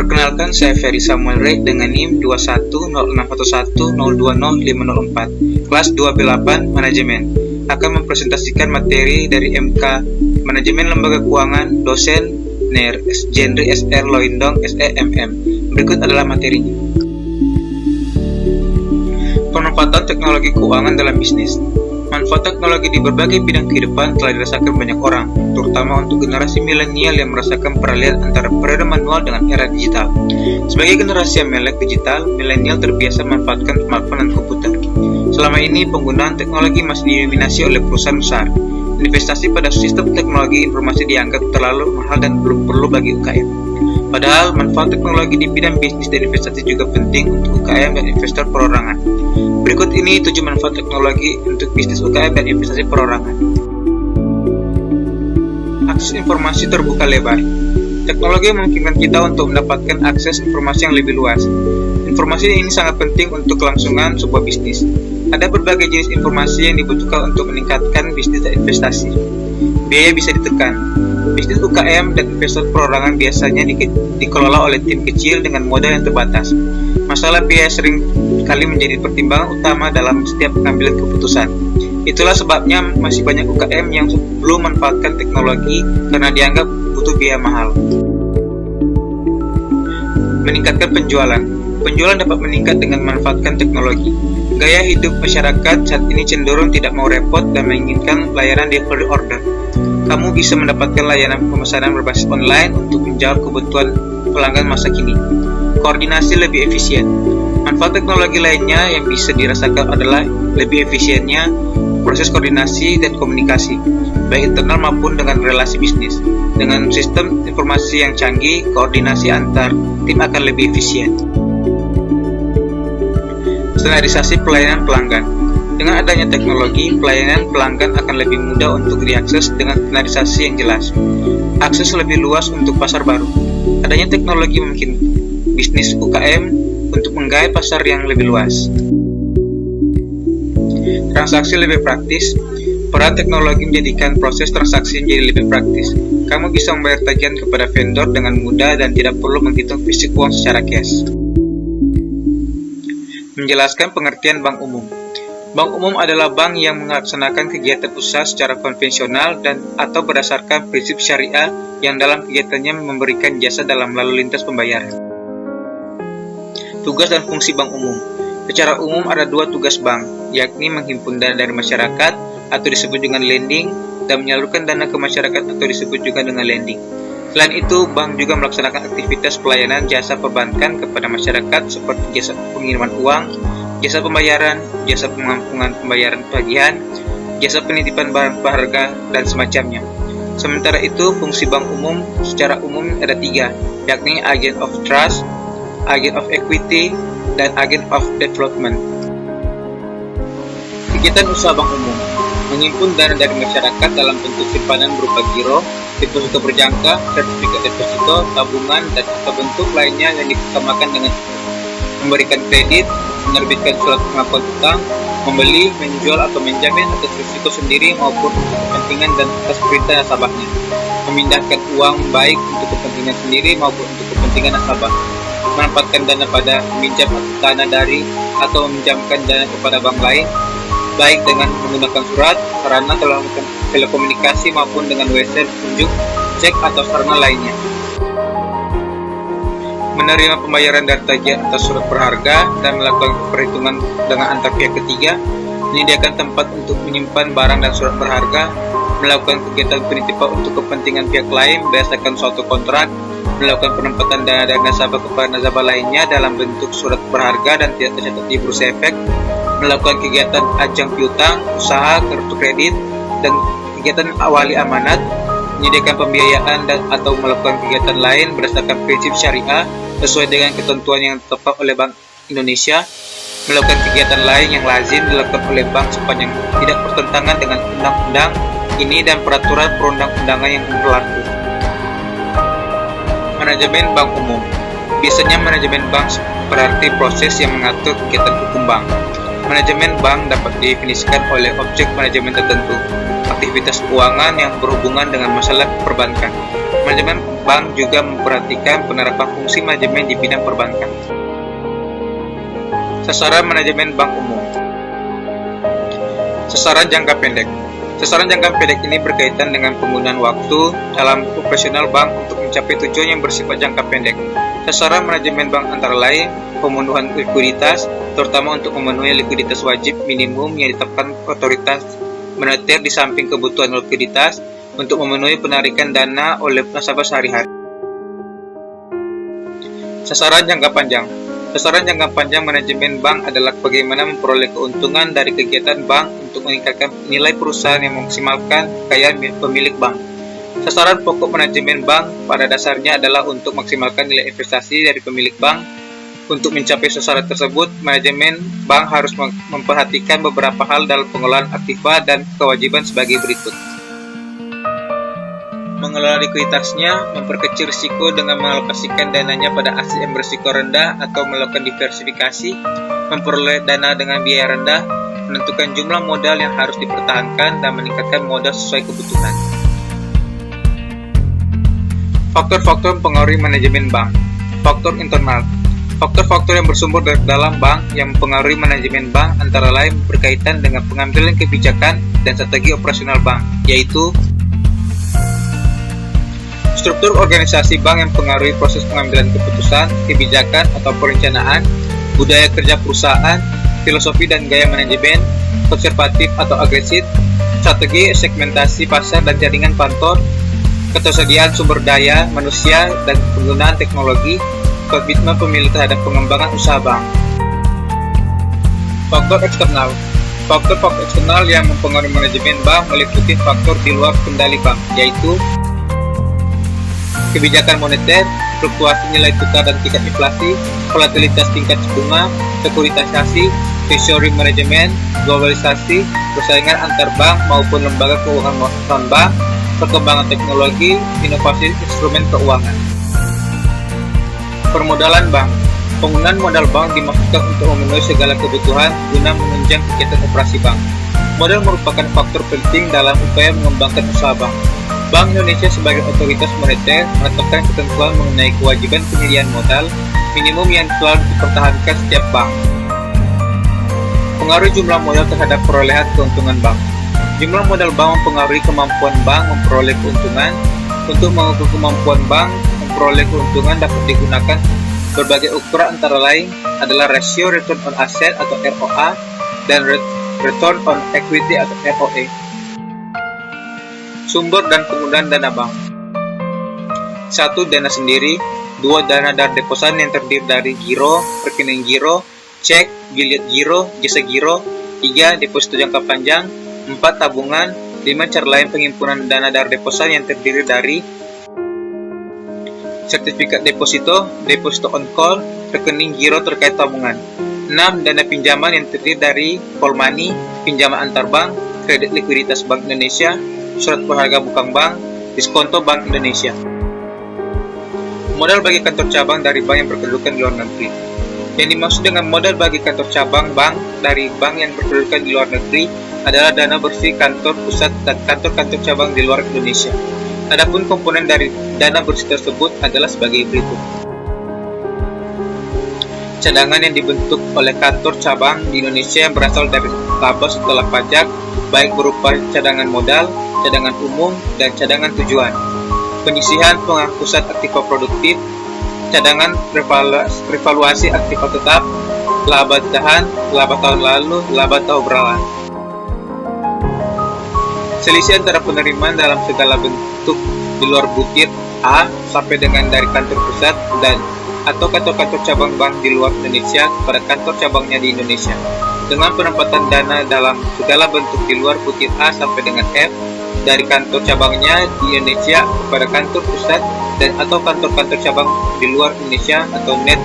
Perkenalkan, saya Ferry Samuel Ray dengan NIM 210611020504, kelas 2B8 Manajemen, akan mempresentasikan materi dari MK Manajemen Lembaga Keuangan, dosen NER, genre SR Loindong, SEMM. Berikut adalah materinya. Pemanfaatan teknologi keuangan dalam bisnis. Manfaat teknologi di berbagai bidang kehidupan telah dirasakan banyak orang, terutama untuk generasi milenial yang merasakan peralihan antara periode manual dengan era digital. Sebagai generasi yang melek digital, milenial terbiasa memanfaatkan smartphone dan komputer. Selama ini, penggunaan teknologi masih didominasi oleh perusahaan besar. Investasi pada sistem teknologi informasi dianggap terlalu mahal dan belum perlu bagi UKM. Padahal, manfaat teknologi di bidang bisnis dan investasi juga penting untuk UKM dan investor perorangan. Berikut ini 7 manfaat teknologi untuk bisnis UKM dan investasi perorangan. Akses informasi terbuka lebar. Teknologi memungkinkan kita untuk mendapatkan akses informasi yang lebih luas. Informasi ini sangat penting untuk kelangsungan sebuah bisnis. Ada berbagai jenis informasi yang dibutuhkan untuk meningkatkan bisnis dan investasi. Biaya bisa ditekan. Bisnis UKM dan investor perorangan biasanya dikelola oleh tim kecil dengan modal yang terbatas. Masalah biaya sering kali menjadi pertimbangan utama dalam setiap pengambilan keputusan. Itulah sebabnya masih banyak UKM yang belum memanfaatkan teknologi karena dianggap butuh biaya mahal. Meningkatkan penjualan. Penjualan dapat meningkat dengan memanfaatkan teknologi. Gaya hidup masyarakat saat ini cenderung tidak mau repot dan menginginkan layanan delivery order. Kamu bisa mendapatkan layanan pemesanan berbasis online untuk menjawab kebutuhan pelanggan masa kini. Koordinasi lebih efisien. Manfaat teknologi lainnya yang bisa dirasakan adalah lebih efisiennya proses koordinasi dan komunikasi, baik internal maupun dengan relasi bisnis. Dengan sistem informasi yang canggih, koordinasi antar tim akan lebih efisien. Standarisasi pelayanan pelanggan. Dengan adanya teknologi, pelayanan pelanggan akan lebih mudah untuk diakses dengan standarisasi yang jelas. Akses lebih luas untuk pasar baru. Adanya teknologi memungkinkan bisnis UKM untuk menggait pasar yang lebih luas. Transaksi lebih praktis. Peran teknologi menjadikan proses transaksi menjadi lebih praktis. Kamu bisa membayar tagihan kepada vendor dengan mudah dan tidak perlu menghitung fisik uang secara cash. Menjelaskan pengertian bank umum. Bank umum adalah bank yang melaksanakan kegiatan usaha secara konvensional dan atau berdasarkan prinsip syariah yang dalam kegiatannya memberikan jasa dalam lalu lintas pembayaran. Tugas dan fungsi bank umum. Secara umum ada 2 tugas bank, yakni menghimpun dana dari masyarakat atau disebut dengan lending dan menyalurkan dana ke masyarakat atau disebut juga dengan lending. Selain itu, bank juga melaksanakan aktivitas pelayanan jasa perbankan kepada masyarakat seperti jasa pengiriman uang, jasa pembayaran, jasa pengampunan pembayaran tagihan, jasa penitipan barang berharga, dan semacamnya. Sementara itu, fungsi bank umum secara umum ada 3, yakni agent of trust, agent of equity, dan agent of development. Kegiatan usaha bank umum menghimpun dana dari masyarakat dalam bentuk simpanan berupa giro, deposito berjangka, sertifikat deposito, tabungan, dan atau bentuk lainnya yang diutamakan dengan memberikan kredit, menerbitkan surat pengakuan utang, membeli, menjual atau menjamin atas risiko sendiri maupun untuk kepentingan dan atas perintah nasabahnya, memindahkan uang baik untuk kepentingan sendiri maupun untuk kepentingan nasabah, memanfaatkan dana pada meminjam dana dari atau meminjamkan dana kepada bank lain, baik dengan menggunakan surat, sarana telekomunikasi maupun dengan WC petunjuk, cek atau sarana lainnya. Menerima pembayaran dari tagihan atas surat berharga dan melakukan perhitungan dengan antar pihak ketiga, menyediakan tempat untuk menyimpan barang dan surat berharga, melakukan kegiatan penitipan untuk kepentingan pihak lain berdasarkan suatu kontrak, melakukan penempatan dana dari nasabah kepada nasabah lainnya dalam bentuk surat berharga dan tidak tercatat di bursa efek, melakukan kegiatan ajang piutang, usaha, kartu kredit, dan kegiatan awali amanat, menyediakan pembiayaan dan atau melakukan kegiatan lain berdasarkan prinsip syariah sesuai dengan ketentuan yang ditetapkan oleh Bank Indonesia, melakukan kegiatan lain yang lazim dilakukan oleh bank sepanjang tidak bertentangan dengan undang-undang ini dan peraturan perundang-undangan yang berlaku. Manajemen bank umum. Biasanya manajemen bank berarti proses yang mengatur kegiatan hukum bank. Manajemen bank dapat didefinisikan oleh objek manajemen tertentu, aktivitas keuangan yang berhubungan dengan masalah perbankan. Manajemen bank juga memperhatikan penerapan fungsi manajemen di bidang perbankan. Sasaran manajemen bank umum. Sasaran jangka pendek. Sasaran jangka pendek ini berkaitan dengan penggunaan waktu dalam operasional bank untuk mencapai tujuan yang bersifat jangka pendek. Sasaran manajemen bank antara lain pemenuhan likuiditas, terutama untuk memenuhi likuiditas wajib minimum yang ditetapkan otoritas moneter di samping kebutuhan likuiditas untuk memenuhi penarikan dana oleh nasabah sehari-hari. Sasaran jangka panjang. Sasaran jangka panjang manajemen bank adalah bagaimana memperoleh keuntungan dari kegiatan bank untuk meningkatkan nilai perusahaan yang memaksimalkan kekayaan pemilik bank. Sasaran pokok manajemen bank pada dasarnya adalah untuk maksimalkan nilai investasi dari pemilik bank. Untuk mencapai sasaran tersebut, manajemen bank harus memperhatikan beberapa hal dalam pengelolaan aktiva dan kewajiban sebagai berikut. Mengelola likuiditasnya, memperkecil risiko dengan mengalokasikan dananya pada aset yang berisiko rendah atau melakukan diversifikasi, memperoleh dana dengan biaya rendah, menentukan jumlah modal yang harus dipertahankan dan meningkatkan modal sesuai kebutuhan. Faktor-faktor mempengaruhi manajemen bank. Faktor internal. Faktor-faktor yang bersumber dari dalam bank yang mempengaruhi manajemen bank antara lain berkaitan dengan pengambilan kebijakan dan strategi operasional bank, yaitu struktur organisasi bank yang mempengaruhi proses pengambilan keputusan, kebijakan atau perencanaan, budaya kerja perusahaan, filosofi dan gaya manajemen, konservatif atau agresif, strategi segmentasi pasar dan jaringan kantor, ketersediaan sumber daya manusia dan penggunaan teknologi, komitmen pemilik terhadap pengembangan usaha bank. Faktor eksternal. Faktor-faktor eksternal yang mempengaruhi manajemen bank meliputi faktor di luar kendali bank, yaitu kebijakan moneter, fluktuasi nilai tukar dan tingkat inflasi, volatilitas tingkat suku bunga, sekuritisasi, treasury management, globalisasi, persaingan antar bank maupun lembaga keuangan non-bank, perkembangan teknologi, inovasi instrumen keuangan. Permodalan bank. Penggunaan modal bank dimaksudkan untuk memenuhi segala kebutuhan guna menunjang kegiatan operasi bank. Modal merupakan faktor penting dalam upaya mengembangkan usaha bank. Bank Indonesia sebagai otoritas moneter menetapkan ketentuan mengenai kewajiban penyediaan modal minimum yang telah dipertahankan setiap bank. Pengaruh jumlah modal terhadap perolehan keuntungan bank. Jumlah modal bank mempengaruhi kemampuan bank memperoleh keuntungan. Untuk mengukur kemampuan bank memperoleh keuntungan dapat digunakan berbagai ukuran antara lain adalah rasio return on asset atau ROA dan return on equity atau ROE. Sumber dan penggunaan dana bank. 1. Dana sendiri. 2. Dana dari deposan yang terdiri dari giro, rekening giro, cek, biliet giro, jasa giro. 3. Deposito jangka panjang. 4. Tabungan. 5. Cara lain penghimpunan dana dari deposan yang terdiri dari sertifikat deposito, deposito on call, rekening giro terkait tabungan. 6. Dana pinjaman yang terdiri dari call money, pinjaman antar bank, kredit likuiditas Bank Indonesia, surat berharga bukan bank, diskonto Bank Indonesia. Modal bagi kantor cabang dari bank yang berkedudukan di luar negeri. Yang dimaksud dengan modal bagi kantor cabang bank dari bank yang berkedudukan di luar negeri adalah dana bersih kantor pusat dan kantor-kantor cabang di luar Indonesia. Adapun komponen dari dana bersih tersebut adalah sebagai berikut. Cadangan yang dibentuk oleh kantor cabang di Indonesia yang berasal dari laba setelah pajak, baik berupa cadangan modal, cadangan umum, dan cadangan tujuan. Penyisihan penghapusan aktiva produktif, cadangan revaluasi aktiva tetap, laba tahan, laba tahun lalu, laba tahun berlalu. Selisih antara penerimaan dalam segala bentuk di luar butir A sampai dengan dari kantor pusat dan atau kantor-kantor cabang bank di luar Indonesia kepada kantor cabangnya di Indonesia, dengan penempatan dana dalam segala bentuk di luar butir A sampai dengan F dari kantor cabangnya di Indonesia kepada kantor pusat dan atau kantor-kantor cabang di luar Indonesia atau Net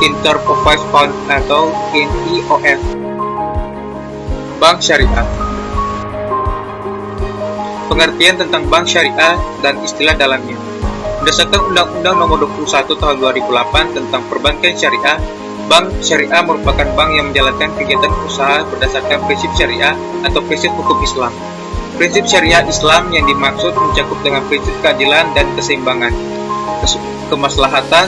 Interprovincial Fund atau NIOF. Bank Syariah. Pengertian tentang bank syariah dan istilah dalamnya. Berdasarkan Undang-Undang Nomor 21 Tahun 2008 tentang Perbankan Syariah, bank syariah merupakan bank yang menjalankan kegiatan usaha berdasarkan prinsip syariah atau prinsip hukum Islam. Prinsip syariah Islam yang dimaksud mencakup dengan prinsip keadilan dan keseimbangan. kemaslahatan,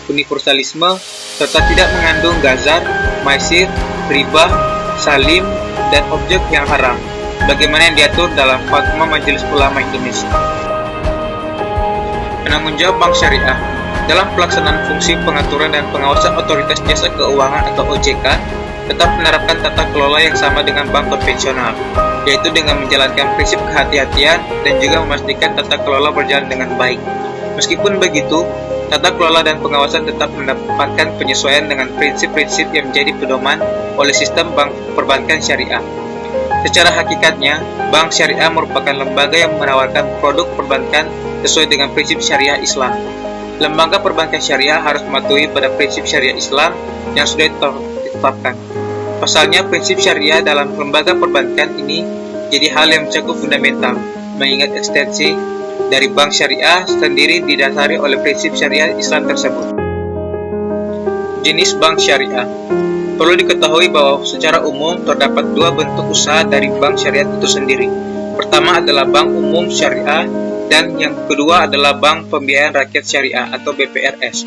universalisme, serta tidak mengandung ghazar, maisir, riba, salim, dan objek yang haram, bagaimana yang diatur dalam Fatwa Majelis Ulama Indonesia. Penanggung jawab Bank Syariah dalam pelaksanaan fungsi pengaturan dan pengawasan Otoritas Jasa Keuangan atau OJK tetap menerapkan tata kelola yang sama dengan bank konvensional, yaitu dengan menjalankan prinsip kehati-hatian dan juga memastikan tata kelola berjalan dengan baik. Meskipun begitu, tata kelola dan pengawasan tetap mendapatkan penyesuaian dengan prinsip-prinsip yang menjadi pedoman oleh sistem bank perbankan syariah. Secara hakikatnya, bank syariah merupakan lembaga yang menawarkan produk perbankan sesuai dengan prinsip syariah Islam. Lembaga perbankan syariah harus mematuhi pada prinsip syariah Islam yang sudah ditetapkan. Pasalnya, prinsip syariah dalam lembaga perbankan ini jadi hal yang mencakup fundamental, mengingat ekstensi dari bank syariah sendiri didasari oleh prinsip syariah Islam tersebut. Jenis bank syariah. Perlu diketahui bahwa secara umum terdapat dua bentuk usaha dari bank syariah itu sendiri. Pertama adalah bank umum syariah dan yang kedua adalah bank pembiayaan rakyat syariah atau BPRS.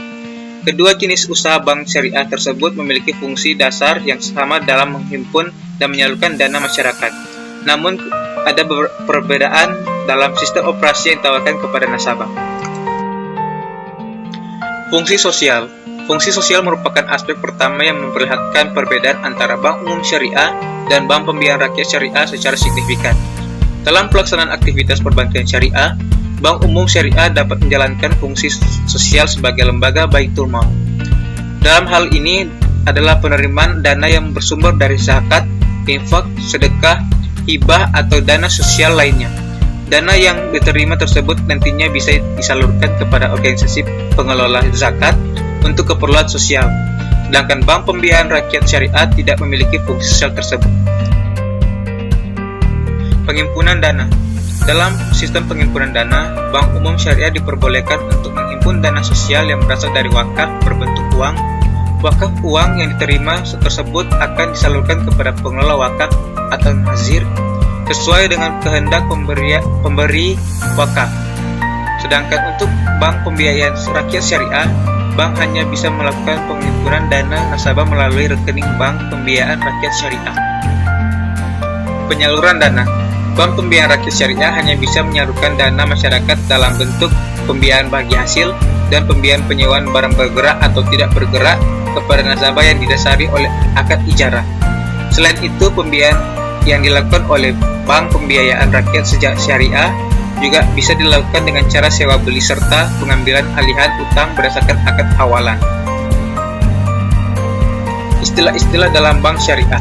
Kedua jenis usaha bank syariah tersebut memiliki fungsi dasar yang sama dalam menghimpun dan menyalurkan dana masyarakat. Namun, ada perbedaan dalam sistem operasi yang ditawarkan kepada nasabah. Fungsi sosial. Fungsi sosial merupakan aspek pertama yang memperlihatkan perbedaan antara bank umum syariah dan bank pembiayaan rakyat syariah secara signifikan. Dalam pelaksanaan aktivitas perbankan syariah, bank umum syariah dapat menjalankan fungsi sosial sebagai lembaga baitul mal. Dalam hal ini adalah penerimaan dana yang bersumber dari zakat, infak, sedekah, hibah atau dana sosial lainnya. Dana yang diterima tersebut nantinya bisa disalurkan kepada organisasi pengelola zakat untuk keperluan sosial. Sedangkan bank pembiayaan rakyat syariah tidak memiliki fungsi sosial tersebut. Pengimpunan dana. Dalam sistem pengimpunan dana, bank umum syariah diperbolehkan untuk menghimpun dana sosial yang berasal dari wakaf berbentuk uang. Wakaf uang yang diterima tersebut akan disalurkan kepada pengelola wakaf atau nazir sesuai dengan kehendak pemberi wakaf. Sedangkan untuk bank pembiayaan rakyat syariah, bank hanya bisa melakukan pengimpunan dana nasabah melalui rekening bank pembiayaan rakyat syariah. Penyaluran dana. Bank pembiayaan rakyat syariah hanya bisa menyalurkan dana masyarakat dalam bentuk pembiayaan bagi hasil dan pembiayaan penyewaan barang bergerak atau tidak bergerak kepada nasabah yang didasari oleh akad ijarah. Selain itu, pembiayaan yang dilakukan oleh bank pembiayaan rakyat syariah juga bisa dilakukan dengan cara sewa beli serta pengambilan alihan utang berdasarkan akad hawalan. Istilah-istilah dalam bank syariah.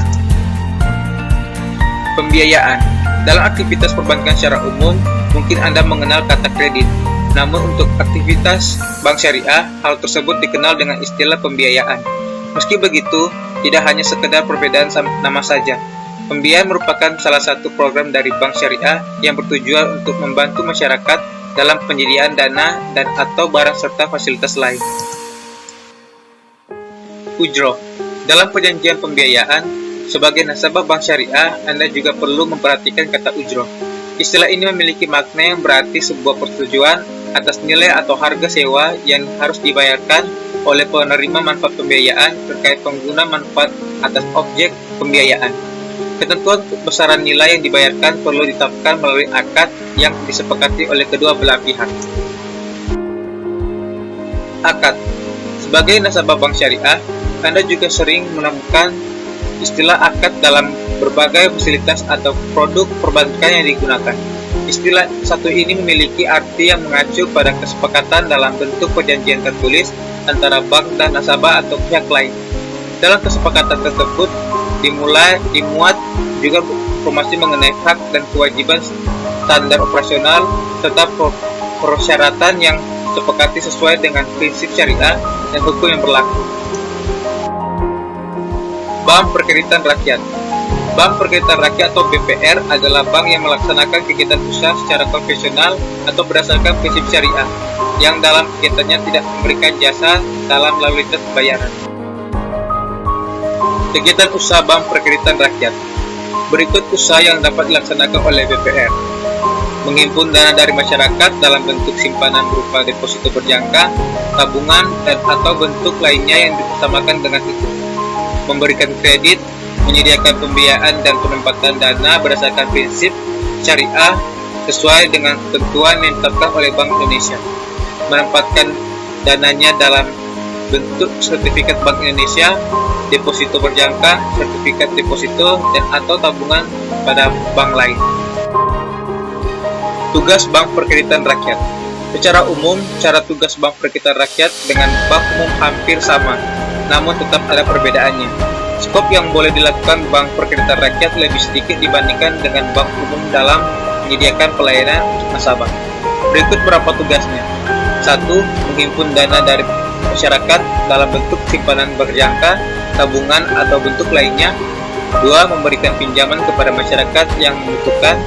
Pembiayaan. Dalam aktivitas perbankan secara umum, mungkin Anda mengenal kata kredit. Namun untuk aktivitas bank syariah, hal tersebut dikenal dengan istilah pembiayaan. Meski begitu, tidak hanya sekedar perbedaan nama saja. Pembiayaan merupakan salah satu program dari bank syariah yang bertujuan untuk membantu masyarakat dalam penyediaan dana dan atau barang serta fasilitas lain. Ujroh. Dalam perjanjian pembiayaan, sebagai nasabah bank syariah, Anda juga perlu memperhatikan kata ujroh. Istilah ini memiliki makna yang berarti sebuah persetujuan atas nilai atau harga sewa yang harus dibayarkan oleh penerima manfaat pembiayaan terkait pengguna manfaat atas objek pembiayaan. Ketentuan besaran nilai yang dibayarkan perlu ditetapkan melalui akad yang disepakati oleh kedua belah pihak. Akad. Sebagai nasabah bank syariah, Anda juga sering menemukan istilah akad dalam berbagai fasilitas atau produk perbankan yang digunakan. Istilah satu ini memiliki arti yang mengacu pada kesepakatan dalam bentuk perjanjian tertulis antara bank dan nasabah atau pihak lain. Dalam kesepakatan tersebut dimuat juga informasi mengenai hak dan kewajiban, standar operasional, serta persyaratan yang disepakati sesuai dengan prinsip syariah dan hukum yang berlaku. Bank Perkreditan Rakyat. Bank Perkreditan Rakyat atau BPR adalah bank yang melaksanakan kegiatan usaha secara konvensional atau berdasarkan prinsip syariah, yang dalam kegiatannya tidak memberikan jasa dalam lalu lintas pembayaran. Kegiatan usaha Bank Perkreditan Rakyat. Berikut usaha yang dapat dilaksanakan oleh BPR. menghimpun dana dari masyarakat dalam bentuk simpanan berupa deposito berjangka, tabungan, dan atau bentuk lainnya yang disamakan dengan itu, memberikan kredit, menyediakan pembiayaan dan penempatan dana berdasarkan prinsip syariah sesuai dengan ketentuan yang ditetapkan oleh Bank Indonesia, menempatkan dananya dalam bentuk sertifikat Bank Indonesia, deposito berjangka, sertifikat deposito, dan atau tabungan pada bank lain. Tugas Bank Perkreditan Rakyat. Secara umum, cara tugas Bank Perkreditan Rakyat dengan bank umum hampir sama, namun tetap ada perbedaannya. Skop yang boleh dilakukan Bank Perkreditan Rakyat lebih sedikit dibandingkan dengan bank umum dalam menyediakan pelayanan untuk nasabah. Berikut beberapa tugasnya. 1. Menghimpun dana dari masyarakat dalam bentuk simpanan berjangka, tabungan, atau bentuk lainnya. 2. Memberikan pinjaman kepada masyarakat yang membutuhkan.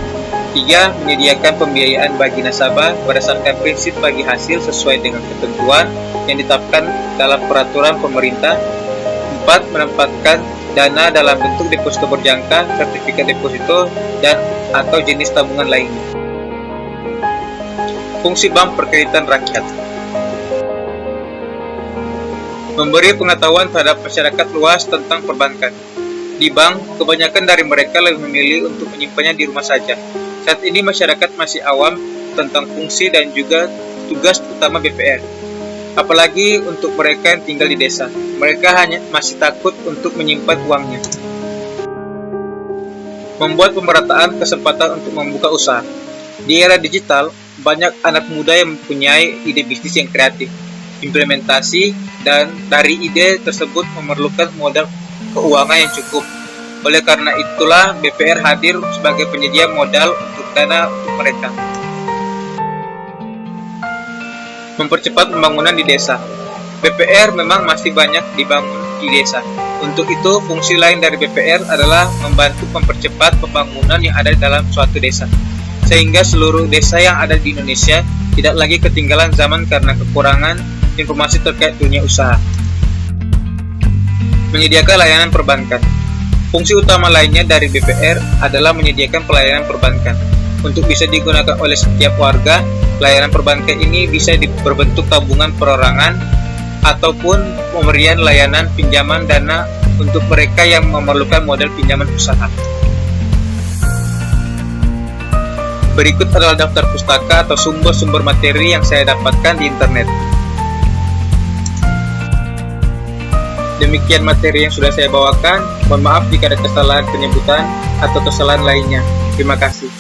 3. Menyediakan pembiayaan bagi nasabah berdasarkan prinsip bagi hasil sesuai dengan ketentuan yang ditetapkan dalam peraturan pemerintah. 4. Menempatkan dana dalam bentuk deposito berjangka, sertifikat deposito, dan atau jenis tabungan lainnya. Fungsi Bank Perkreditan Rakyat: memberi pengetahuan terhadap masyarakat luas tentang perbankan. Di bank, kebanyakan dari mereka lebih memilih untuk menyimpannya di rumah saja. Saat ini masyarakat masih awam tentang fungsi dan juga tugas utama BPR. Apalagi untuk mereka yang tinggal di desa, mereka hanya masih takut untuk menyimpan uangnya. Membuat pemerataan kesempatan untuk membuka usaha. Di era digital, banyak anak muda yang mempunyai ide bisnis yang kreatif. Implementasi dan dari ide tersebut memerlukan modal keuangan yang cukup. Oleh karena itulah BPR hadir sebagai penyedia modal untuk dana untuk mereka. Mempercepat pembangunan di desa. BPR memang masih banyak dibangun di desa. Untuk itu, fungsi lain dari BPR adalah membantu mempercepat pembangunan yang ada dalam suatu desa, sehingga seluruh desa yang ada di Indonesia tidak lagi ketinggalan zaman karena kekurangan informasi terkait dunia usaha. Menyediakan layanan perbankan. Fungsi utama lainnya dari BPR adalah menyediakan pelayanan perbankan. Untuk bisa digunakan oleh setiap warga, layanan perbankan ini bisa berbentuk tabungan perorangan ataupun pemberian layanan pinjaman dana untuk mereka yang memerlukan modal pinjaman usaha. Berikut adalah daftar pustaka atau sumber-sumber materi yang saya dapatkan di internet. Demikian materi yang sudah saya bawakan. Mohon maaf jika ada kesalahan penyebutan atau kesalahan lainnya. Terima kasih.